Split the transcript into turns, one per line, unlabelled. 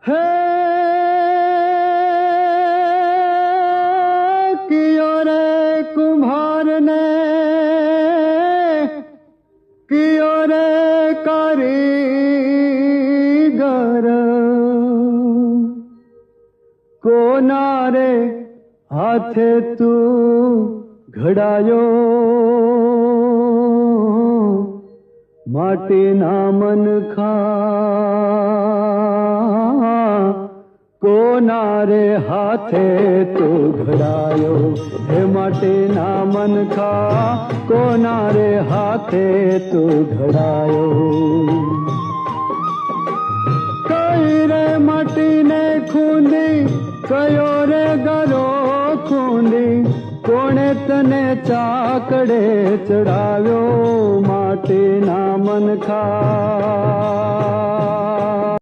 હે કિયો રે કુંભાર ને કિયો રે કારીગર કોના રે હાથે તું ઘડાયો માટીના મનખા કોના રે હાથે તું ઘડાયો હે માટીના મનખા કોના રે હાથે તું ઘડાયો કઈ રે માટીને ખૂંદી કયો રે ગરો ખૂંદી કોણે તને ચાકડે ચડાવ્યો માટીના મનખા